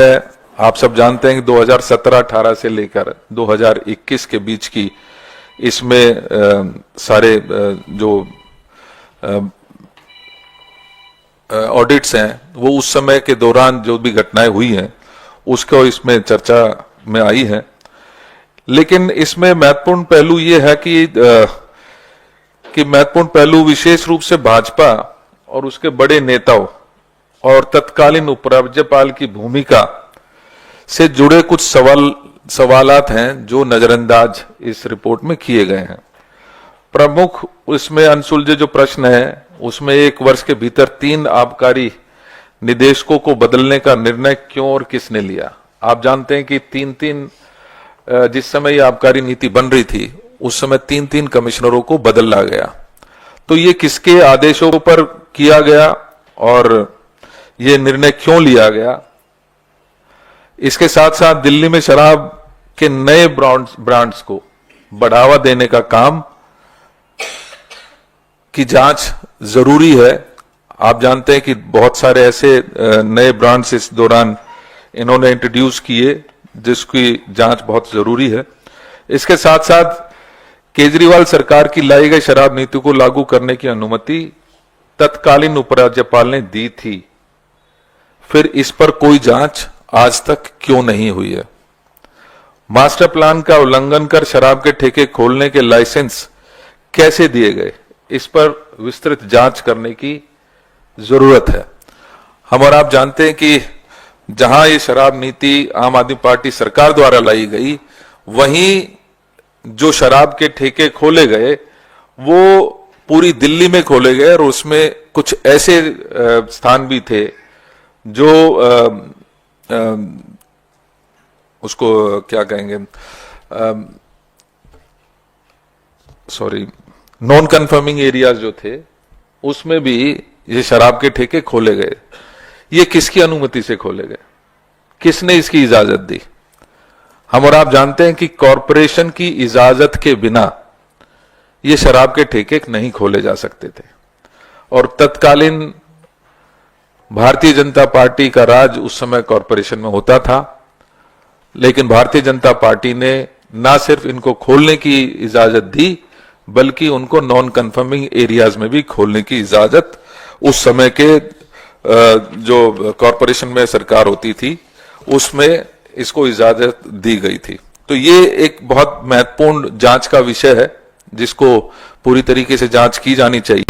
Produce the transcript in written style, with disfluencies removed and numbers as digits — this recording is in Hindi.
है, आप सब जानते हैं कि 2017-18 से लेकर 2021 के बीच की इसमें सारे जो ऑडिट्स हैं वो उस समय के दौरान जो भी घटनाएं हुई हैं उसको इसमें चर्चा में आई है। लेकिन इसमें महत्वपूर्ण पहलू ये है कि महत्वपूर्ण पहलू विशेष रूप से भाजपा और उसके बड़े नेताओं और तत्कालीन उपराज्यपाल की भूमिका से जुड़े कुछ सवालात हैं जो नजरअंदाज इस रिपोर्ट में किए गए हैं। प्रमुख इसमें अनसुलझे जो प्रश्न है उसमें 1 वर्ष के भीतर 3 आबकारी निदेशकों को बदलने का निर्णय क्यों और किसने लिया। आप जानते हैं कि 3-3 जिस समय ये आबकारी नीति बन रही थी उस समय 3-3 कमिश्नरों को बदला गया। तो ये किसके आदेशों पर किया गया और ये निर्णय क्यों लिया गया। इसके साथ साथ दिल्ली में शराब के नए ब्रांड्स को बढ़ावा देने का काम की जांच जरूरी है। आप जानते हैं कि बहुत सारे ऐसे नए ब्रांड्स इस दौरान इन्होंने इंट्रोड्यूस किए जिसकी जांच बहुत जरूरी है। इसके साथ साथ केजरीवाल सरकार की लाई गई शराब नीति को लागू करने की अनुमति तत्कालीन उपराज्यपाल ने दी थी, फिर इस पर कोई जांच आज तक क्यों नहीं हुई है। मास्टर प्लान का उल्लंघन कर शराब के ठेके खोलने के लाइसेंस कैसे दिए गए, इस पर विस्तृत जांच करने की जरूरत है। हम और आप जानते हैं कि जहां ये शराब नीति आम आदमी पार्टी सरकार द्वारा लाई गई, वहीं जो शराब के ठेके खोले गए वो पूरी दिल्ली में खोले गए और उसमें कुछ ऐसे स्थान भी थे जो उसको क्या कहेंगे, नॉन कन्फर्मिंग एरियाज जो थे उसमें भी ये शराब के ठेके खोले गए। ये किसकी अनुमति से खोले गए, किसने इसकी इजाजत दी। हम और आप जानते हैं कि कॉरपोरेशन की इजाजत के बिना ये शराब के ठेके नहीं खोले जा सकते थे और तत्कालीन भारतीय जनता पार्टी का राज उस समय कॉरपोरेशन में होता था। लेकिन भारतीय जनता पार्टी ने ना सिर्फ इनको खोलने की इजाजत दी बल्कि उनको नॉन कन्फर्मिंग एरियाज में भी खोलने की इजाजत उस समय के जो कॉरपोरेशन में सरकार होती थी उसमें इसको इजाजत दी गई थी। तो ये एक बहुत महत्वपूर्ण जांच का विषय है जिसको पूरी तरीके से जांच की जानी चाहिए।